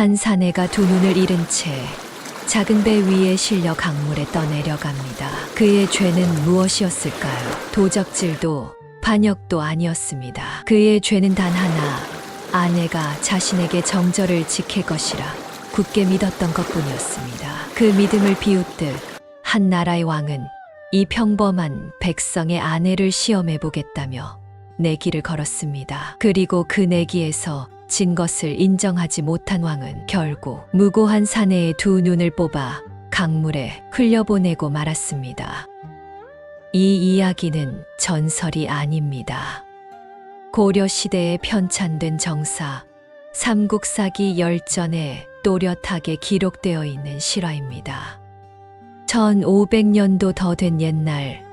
한 사내가 두 눈을 잃은 채 작은 배 위에 실려 강물에 떠내려갑니다. 그의 죄는 무엇이었을까요? 도적질도 반역도 아니었습니다. 그의 죄는 단 하나, 아내가 자신에게 정절을 지킬 것이라 굳게 믿었던 것뿐이었습니다. 그 믿음을 비웃듯 한 나라의 왕은 이 평범한 백성의 아내를 시험해 보겠다며 내기를 걸었습니다. 그리고 그 내기에서 진 것을 인정하지 못한 왕은 결국 무고한 사내의 두 눈을 뽑아 강물에 흘려보내고 말았습니다. 이 이야기는 전설이 아닙니다. 고려시대에 편찬된 정사 삼국사기 열전에 또렷하게 기록되어 있는 실화입니다. 1500년도 더 된 옛날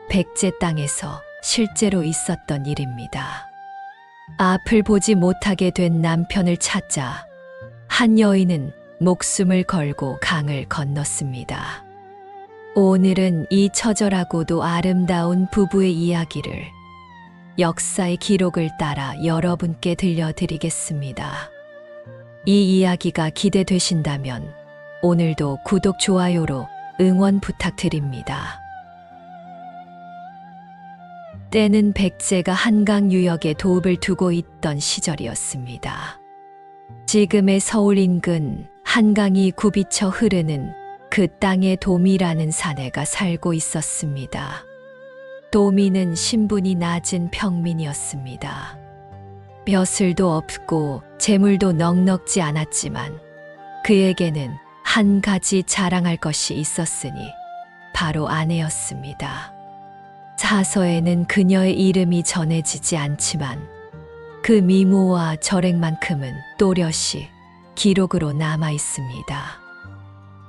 백제 땅에서 실제로 있었던 일입니다. 앞을 보지 못하게 된 남편을 찾자 한 여인은 목숨을 걸고 강을 건넜습니다. 오늘은 이 처절하고도 아름다운 부부의 이야기를 역사의 기록을 따라 여러분께 들려드리겠습니다. 이 이야기가 기대되신다면 오늘도 구독, 좋아요로 응원 부탁드립니다. 때는 백제가 한강 유역에 도읍을 두고 있던 시절이었습니다. 지금의 서울 인근 한강이 굽이쳐 흐르는 그 땅에 도미라는 사내가 살고 있었습니다. 도미는 신분이 낮은 평민이었습니다. 벼슬도 없고 재물도 넉넉지 않았지만 그에게는 한 가지 자랑할 것이 있었으니 바로 아내였습니다. 사서에는 그녀의 이름이 전해지지 않지만 그 미모와 절액만큼은 또렷이 기록으로 남아 있습니다.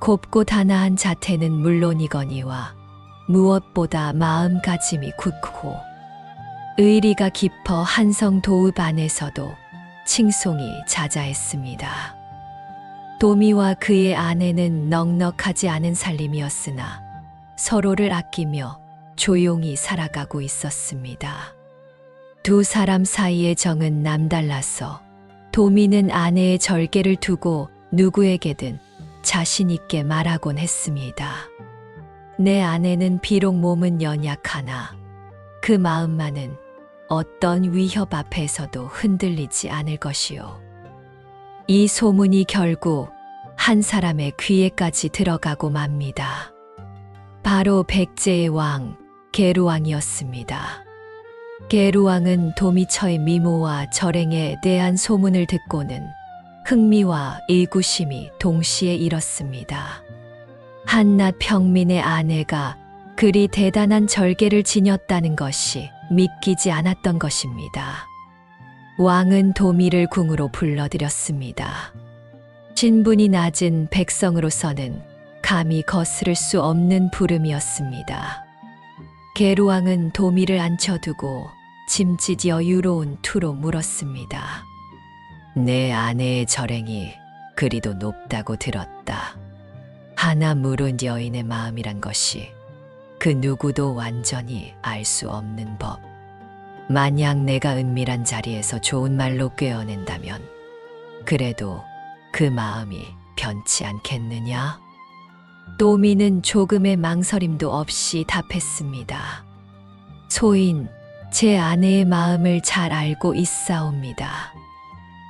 곱고 단아한 자태는 물론이거니와 무엇보다 마음가짐이 굳고 의리가 깊어 한성 도읍 안에서도 칭송이 자자했습니다. 도미와 그의 아내는 넉넉하지 않은 살림이었으나 서로를 아끼며 조용히 살아가고 있었습니다. 두 사람 사이의 정은 남달라서 도미는 아내의 절개를 두고 누구에게든 자신 있게 말하곤 했습니다. 내 아내는 비록 몸은 연약하나 그 마음만은 어떤 위협 앞에서도 흔들리지 않을 것이요. 이 소문이 결국 한 사람의 귀에까지 들어가고 맙니다. 바로 백제의 왕 계루왕이었습니다. 계루왕은 도미처의 미모와 절행에 대한 소문을 듣고는 흥미와 의구심이 동시에 일었습니다. 한낱 평민의 아내가 그리 대단한 절개를 지녔다는 것이 믿기지 않았던 것입니다. 왕은 도미를 궁으로 불러들였습니다. 신분이 낮은 백성으로서는 감히 거스를 수 없는 부름이었습니다. 계루왕은 도미를 앉혀두고 짐짓 여유로운 투로 물었습니다. 내 아내의 절행이 그리도 높다고 들었다. 하나 물은 여인의 마음이란 것이 그 누구도 완전히 알 수 없는 법. 만약 내가 은밀한 자리에서 좋은 말로 꿰어낸다면 그래도 그 마음이 변치 않겠느냐? 도미는 조금의 망설임도 없이 답했습니다. 소인, 제 아내의 마음을 잘 알고 있사옵니다.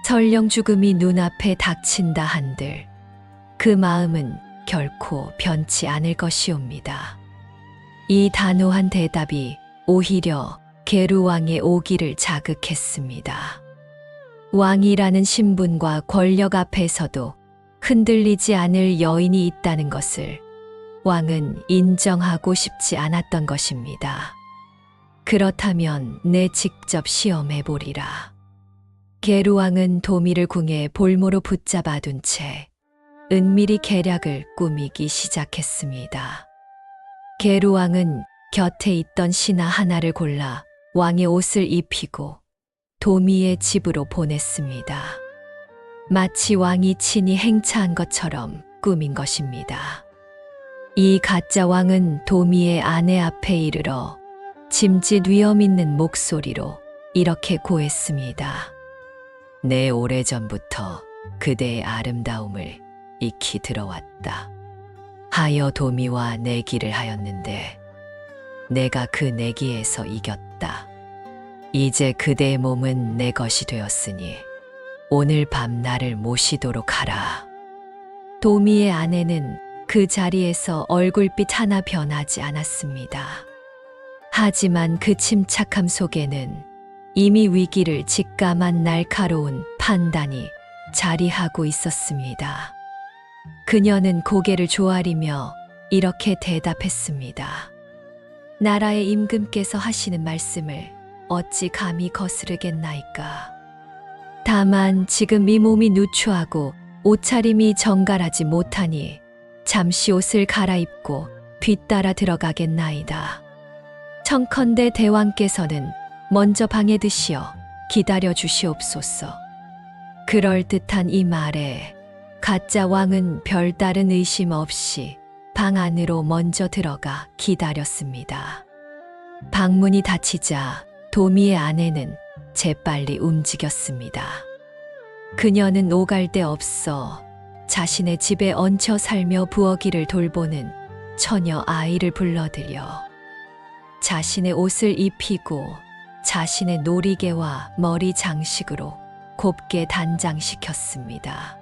설령 죽음이 눈앞에 닥친다 한들 그 마음은 결코 변치 않을 것이옵니다. 이 단호한 대답이 오히려 계루왕의 오기를 자극했습니다. 왕이라는 신분과 권력 앞에서도 흔들리지 않을 여인이 있다는 것을 왕은 인정하고 싶지 않았던 것입니다. 그렇다면 내 직접 시험해 보리라. 계루왕은 도미를 궁에 볼모로 붙잡아 둔 채 은밀히 계략을 꾸미기 시작했습니다. 계루왕은 곁에 있던 신하 하나를 골라 왕의 옷을 입히고 도미의 집으로 보냈습니다. 마치 왕이 친히 행차한 것처럼 꾸민 것입니다. 이 가짜 왕은 도미의 아내 앞에 이르러 짐짓 위험 있는 목소리로 이렇게 고했습니다. 내 오래전부터 그대의 아름다움을 익히 들어왔다. 하여 도미와 내기를 하였는데 내가 그 내기에서 이겼다. 이제 그대의 몸은 내 것이 되었으니 오늘 밤 나를 모시도록 하라. 도미의 아내는 그 자리에서 얼굴빛 하나 변하지 않았습니다. 하지만 그 침착함 속에는 이미 위기를 직감한 날카로운 판단이 자리하고 있었습니다. 그녀는 고개를 조아리며 이렇게 대답했습니다. 나라의 임금께서 하시는 말씀을 어찌 감히 거스르겠나이까. 다만 지금 이 몸이 누추하고 옷차림이 정갈하지 못하니 잠시 옷을 갈아입고 뒤따라 들어가겠나이다. 청컨대 대왕께서는 먼저 방에 드시어 기다려 주시옵소서. 그럴듯한 이 말에 가짜 왕은 별다른 의심 없이 방 안으로 먼저 들어가 기다렸습니다. 방문이 닫히자 도미의 아내는 재빨리 움직였습니다. 그녀는 오갈 데 없어 자신의 집에 얹혀 살며 부엌일을 돌보는 처녀 아이를 불러들여 자신의 옷을 입히고 자신의 놀이개와 머리 장식으로 곱게 단장시켰습니다.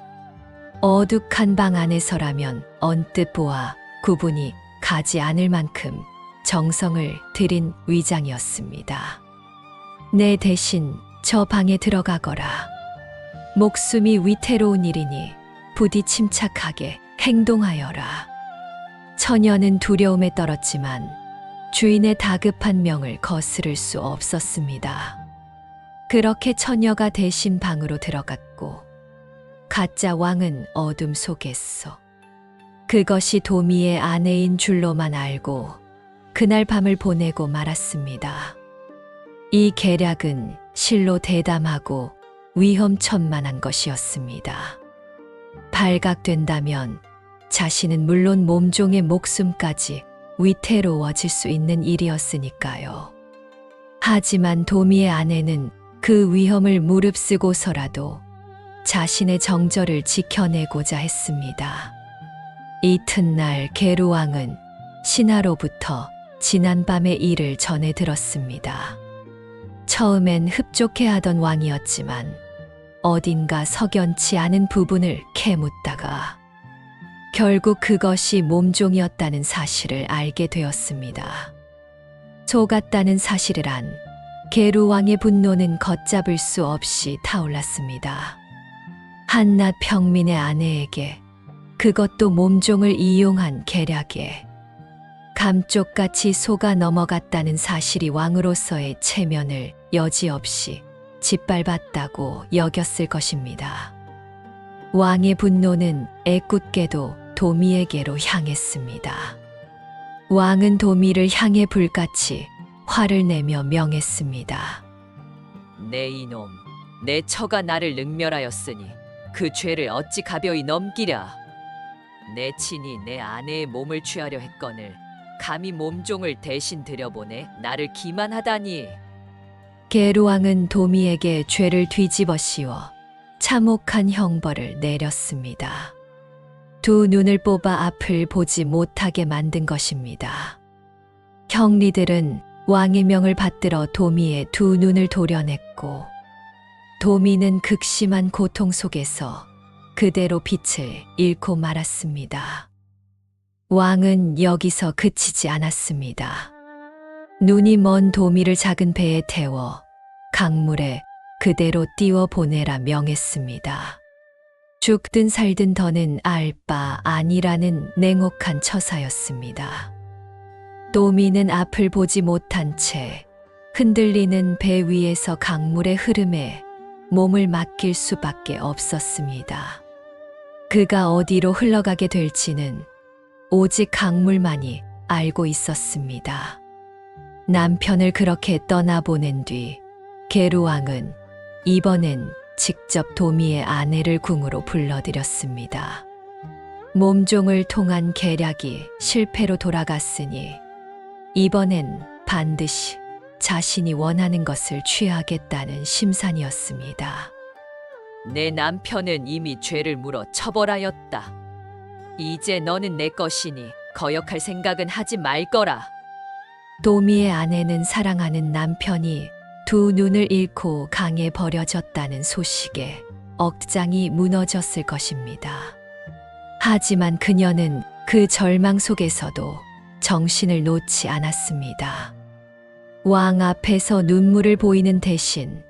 어둑한 방 안에서라면 언뜻 보아 구분이 가지 않을 만큼 정성을 들인 위장이었습니다. 내 대신 저 방에 들어가거라. 목숨이 위태로운 일이니 부디 침착하게 행동하여라. 처녀는 두려움에 떨었지만 주인의 다급한 명을 거스를 수 없었습니다. 그렇게 처녀가 대신 방으로 들어갔고 가짜 왕은 어둠 속에서 그것이 도미의 아내인 줄로만 알고 그날 밤을 보내고 말았습니다. 이 계략은 실로 대담하고 위험천만한 것이었습니다. 발각된다면 자신은 물론 몸종의 목숨까지 위태로워질 수 있는 일이었으니까요. 하지만 도미의 아내는 그 위험을 무릅쓰고서라도 자신의 정절을 지켜내고자 했습니다. 이튿날 게루왕은 신하로부터 지난밤의 일을 전해 들었습니다. 처음엔 흡족해하던 왕이었지만 어딘가 석연치 않은 부분을 캐묻다가 결국 그것이 몸종이었다는 사실을 알게 되었습니다. 속았다는 사실을 안 게루왕의 분노는 걷잡을 수 없이 타올랐습니다. 한낱 평민의 아내에게 그것도 몸종을 이용한 계략에 감쪽같이 속아 넘어갔다는 사실이 왕으로서의 체면을 여지없이 짓밟았다고 여겼을 것입니다. 왕의 분노는 애꿎게도 도미에게로 향했습니다. 왕은 도미를 향해 불같이 화를 내며 명했습니다. 내 이놈, 내 처가 나를 능멸하였으니 그 죄를 어찌 가벼이 넘기랴. 내 친히 내 아내의 몸을 취하려 했거늘 감히 몸종을 대신 들여보내 나를 기만하다니. 게루왕은 도미에게 죄를 뒤집어 씌워 참혹한 형벌을 내렸습니다. 두 눈을 뽑아 앞을 보지 못하게 만든 것입니다. 형리들은 왕의 명을 받들어 도미의 두 눈을 도려냈고 도미는 극심한 고통 속에서 그대로 빛을 잃고 말았습니다. 왕은 여기서 그치지 않았습니다. 눈이 먼 도미를 작은 배에 태워 강물에 그대로 띄워 보내라 명했습니다. 죽든 살든 더는 알 바 아니라는 냉혹한 처사였습니다. 도미는 앞을 보지 못한 채 흔들리는 배 위에서 강물의 흐름에 몸을 맡길 수밖에 없었습니다. 그가 어디로 흘러가게 될지는 오직 강물만이 알고 있었습니다. 남편을 그렇게 떠나보낸 뒤 게루왕은 이번엔 직접 도미의 아내를 궁으로 불러들였습니다. 몸종을 통한 계략이 실패로 돌아갔으니 이번엔 반드시 자신이 원하는 것을 취하겠다는 심산이었습니다. 내 남편은 이미 죄를 물어 처벌하였다. 이제 너는 내 것이니 거역할 생각은 하지 말거라. 도미의 아내는 사랑하는 남편이 두 눈을 잃고 강에 버려졌다는 소식에 억장이 무너졌을 것입니다. 하지만 그녀는 그 절망 속에서도 정신을 놓지 않았습니다. 왕 앞에서 눈물을 보이는 대신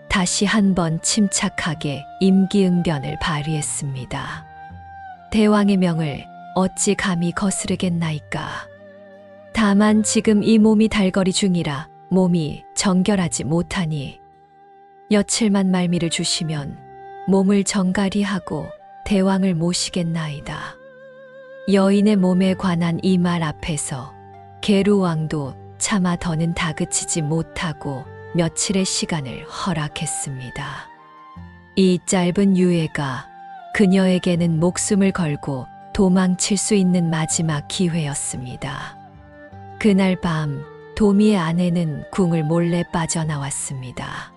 다시 한번 침착하게 임기응변을 발휘했습니다. 대왕의 명을 어찌 감히 거스르겠나이까. 다만 지금 이 몸이 달거리 중이라 몸이 정결하지 못하니 여칠만 말미를 주시면 몸을 정갈히 하고 대왕을 모시겠나이다. 여인의 몸에 관한 이 말 앞에서 게루왕도 차마 더는 다그치지 못하고 며칠의 시간을 허락했습니다. 이 짧은 유예가 그녀에게는 목숨을 걸고 도망칠 수 있는 마지막 기회였습니다. 그날 밤 도미의 아내는 궁을 몰래 빠져나왔습니다.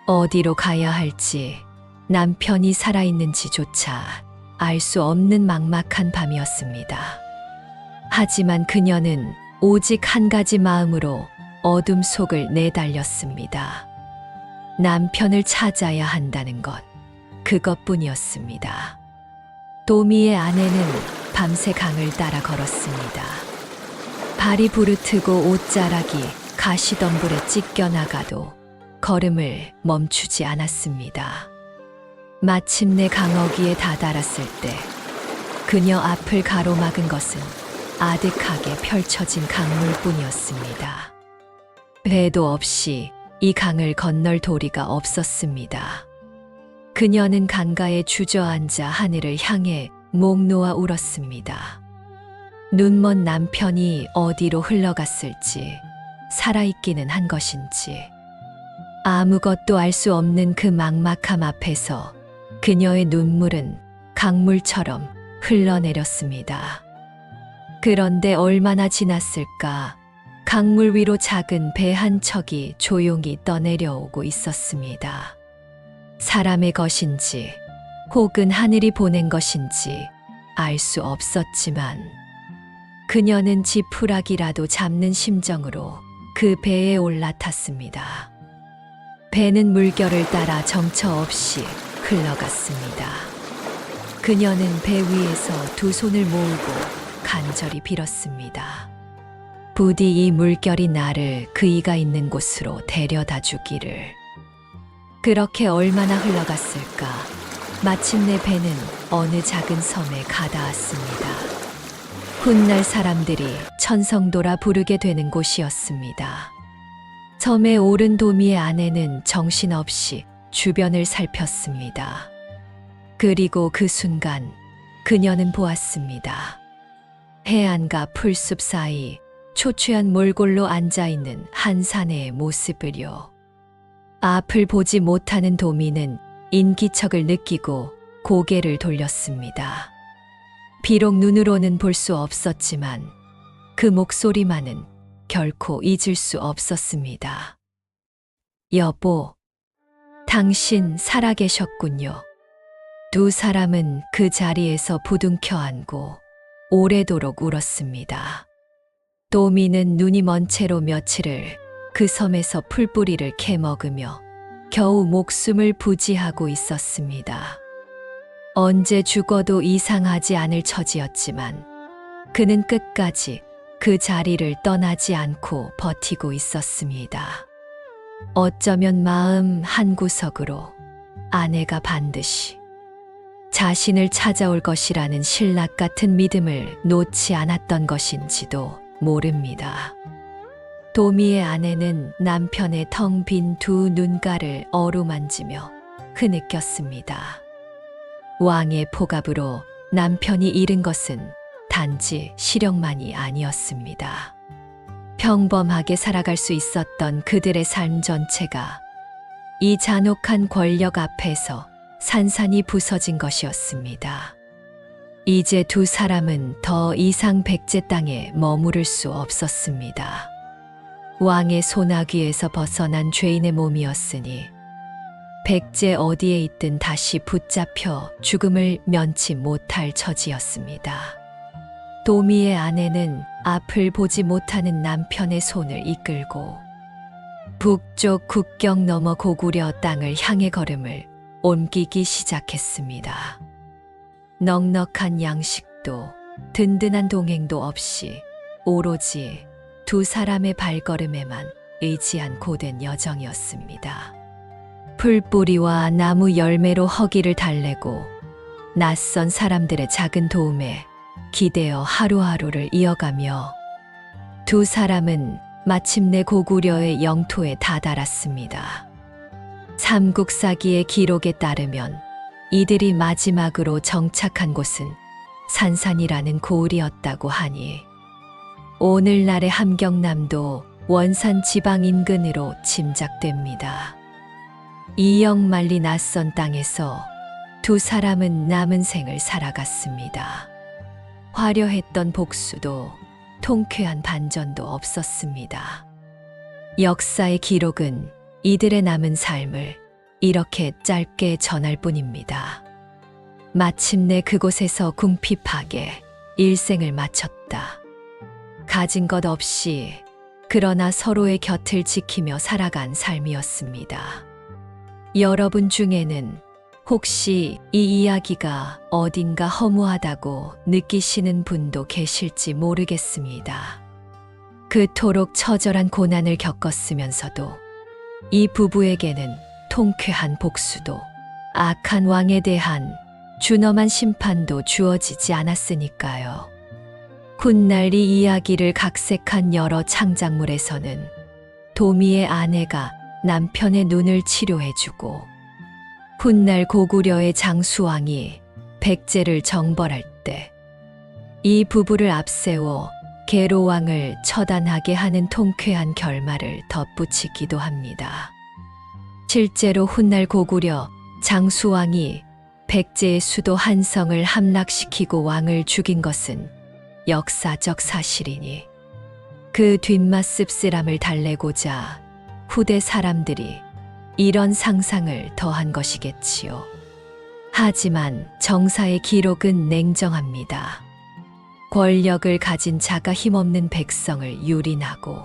어디로 가야 할지 남편이 살아있는지조차 알 수 없는 막막한 밤이었습니다. 하지만 그녀는 오직 한 가지 마음으로 어둠 속을 내달렸습니다. 남편을 찾아야 한다는 것, 그것뿐이었습니다. 도미의 아내는 밤새 강을 따라 걸었습니다. 발이 부르트고 옷자락이 가시덤불에 찢겨나가도 걸음을 멈추지 않았습니다. 마침내 강어귀에 다다랐을 때 그녀 앞을 가로막은 것은 아득하게 펼쳐진 강물뿐이었습니다. 배도 없이 이 강을 건널 도리가 없었습니다. 그녀는 강가에 주저앉아 하늘을 향해 목 놓아 울었습니다. 눈먼 남편이 어디로 흘러갔을지, 살아있기는 한 것인지, 아무것도 알 수 없는 그 막막함 앞에서 그녀의 눈물은 강물처럼 흘러내렸습니다. 그런데 얼마나 지났을까? 강물 위로 작은 배 한 척이 조용히 떠내려오고 있었습니다. 사람의 것인지 혹은 하늘이 보낸 것인지 알 수 없었지만 그녀는 지푸라기라도 잡는 심정으로 그 배에 올라탔습니다. 배는 물결을 따라 정처 없이 흘러갔습니다. 그녀는 배 위에서 두 손을 모으고 간절히 빌었습니다. 부디 이 물결이 나를 그이가 있는 곳으로 데려다 주기를. 그렇게 얼마나 흘러갔을까? 마침내 배는 어느 작은 섬에 가닿았습니다. 훗날 사람들이 천성도라 부르게 되는 곳이었습니다. 섬에 오른 도미의 아내는 정신없이 주변을 살폈습니다. 그리고 그 순간 그녀는 보았습니다. 해안과 풀숲 사이 초췌한 몰골로 앉아있는 한 사내의 모습을요. 앞을 보지 못하는 도미는 인기척을 느끼고 고개를 돌렸습니다. 비록 눈으로는 볼 수 없었지만 그 목소리만은 결코 잊을 수 없었습니다. 여보, 당신 살아계셨군요. 두 사람은 그 자리에서 부둥켜 안고 오래도록 울었습니다. 도미는 눈이 먼 채로 며칠을 그 섬에서 풀뿌리를 캐먹으며 겨우 목숨을 부지하고 있었습니다. 언제 죽어도 이상하지 않을 처지였지만 그는 끝까지 그 자리를 떠나지 않고 버티고 있었습니다. 어쩌면 마음 한구석으로 아내가 반드시 자신을 찾아올 것이라는 신락 같은 믿음을 놓지 않았던 것인지도 모릅니다. 도미의 아내는 남편의 텅 빈 두 눈가를 어루만지며 흐느꼈습니다. 왕의 포갑으로 남편이 잃은 것은 단지 시력만이 아니었습니다. 평범하게 살아갈 수 있었던 그들의 삶 전체가 이 잔혹한 권력 앞에서 산산이 부서진 것이었습니다. 이제 두 사람은 더 이상 백제 땅에 머무를 수 없었습니다. 왕의 소나귀에서 벗어난 죄인의 몸이었으니 백제 어디에 있든 다시 붙잡혀 죽음을 면치 못할 처지였습니다. 도미의 아내는 앞을 보지 못하는 남편의 손을 이끌고 북쪽 국경 너머 고구려 땅을 향해 걸음을 옮기기 시작했습니다. 넉넉한 양식도 든든한 동행도 없이 오로지 두 사람의 발걸음에만 의지한 고된 여정이었습니다. 풀뿌리와 나무 열매로 허기를 달래고 낯선 사람들의 작은 도움에 기대어 하루하루를 이어가며 두 사람은 마침내 고구려의 영토에 다다랐습니다. 삼국사기의 기록에 따르면 이들이 마지막으로 정착한 곳은 산산이라는 고을이었다고 하니 오늘날의 함경남도 원산 지방 인근으로 짐작됩니다. 이역만리 낯선 땅에서 두 사람은 남은 생을 살아갔습니다. 화려했던 복수도 통쾌한 반전도 없었습니다. 역사의 기록은 이들의 남은 삶을 이렇게 짧게 전할 뿐입니다. 마침내 그곳에서 궁핍하게 일생을 마쳤다. 가진 것 없이 그러나 서로의 곁을 지키며 살아간 삶이었습니다. 여러분 중에는 혹시 이 이야기가 어딘가 허무하다고 느끼시는 분도 계실지 모르겠습니다. 그토록 처절한 고난을 겪었으면서도 이 부부에게는 통쾌한 복수도 악한 왕에 대한 준엄한 심판도 주어지지 않았으니까요. 훗날 이 이야기를 각색한 여러 창작물에서는 도미의 아내가 남편의 눈을 치료해주고 훗날 고구려의 장수왕이 백제를 정벌할 때 이 부부를 앞세워 계로왕을 처단하게 하는 통쾌한 결말을 덧붙이기도 합니다. 실제로 훗날 고구려 장수왕이 백제의 수도 한성을 함락시키고 왕을 죽인 것은 역사적 사실이니 그 뒷맛 씁쓸함을 달래고자 후대 사람들이 이런 상상을 더한 것이겠지요. 하지만 정사의 기록은 냉정합니다. 권력을 가진 자가 힘없는 백성을 유린하고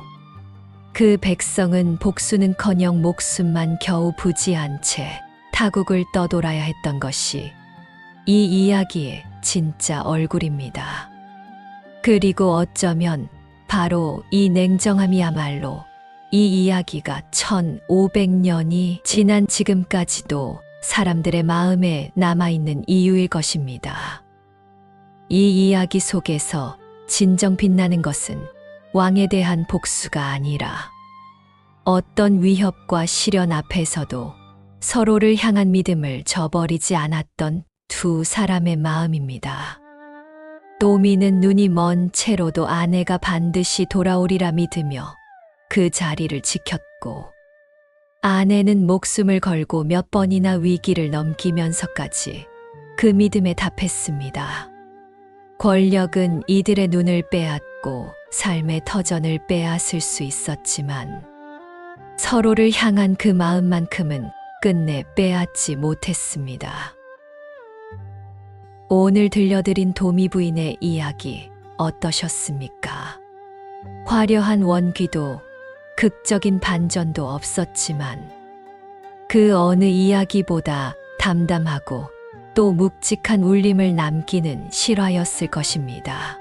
그 백성은 복수는커녕 목숨만 겨우 부지한 채 타국을 떠돌아야 했던 것이 이 이야기의 진짜 얼굴입니다. 그리고 어쩌면 바로 이 냉정함이야말로 이 이야기가 1500년이 지난 지금까지도 사람들의 마음에 남아있는 이유일 것입니다. 이 이야기 속에서 진정 빛나는 것은 왕에 대한 복수가 아니라 어떤 위협과 시련 앞에서도 서로를 향한 믿음을 저버리지 않았던 두 사람의 마음입니다. 도미는 눈이 먼 채로도 아내가 반드시 돌아오리라 믿으며 그 자리를 지켰고 아내는 목숨을 걸고 몇 번이나 위기를 넘기면서까지 그 믿음에 답했습니다. 권력은 이들의 눈을 빼앗고 삶의 터전을 빼앗을 수 있었지만 서로를 향한 그 마음만큼은 끝내 빼앗지 못했습니다. 오늘 들려드린 도미 부인의 이야기 어떠셨습니까? 화려한 원귀도 극적인 반전도 없었지만 그 어느 이야기보다 담담하고 또 묵직한 울림을 남기는 실화였을 것입니다.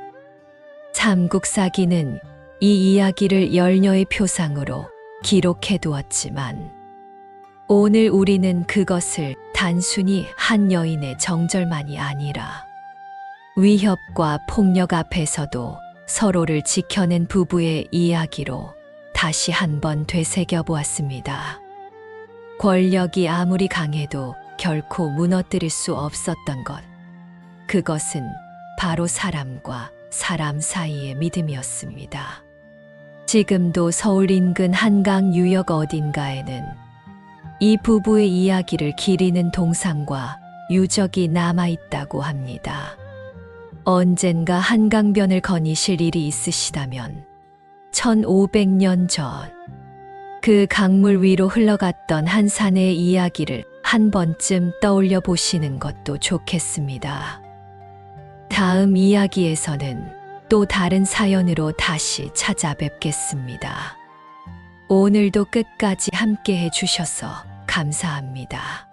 삼국사기는 이 이야기를 열녀의 표상으로 기록해 두었지만 오늘 우리는 그것을 단순히 한 여인의 정절만이 아니라 위협과 폭력 앞에서도 서로를 지켜낸 부부의 이야기로 다시 한번 되새겨 보았습니다. 권력이 아무리 강해도 결코 무너뜨릴 수 없었던 것. 그것은 바로 사람과 사람 사이의 믿음이었습니다. 지금도 서울 인근 한강 유역 어딘가에는 이 부부의 이야기를 기리는 동상과 유적이 남아있다고 합니다. 언젠가 한강변을 거니실 일이 있으시다면 1500년 전 그 강물 위로 흘러갔던 한 산의 이야기를 한 번쯤 떠올려 보시는 것도 좋겠습니다. 다음 이야기에서는 또 다른 사연으로 다시 찾아뵙겠습니다. 오늘도 끝까지 함께 해주셔서 감사합니다.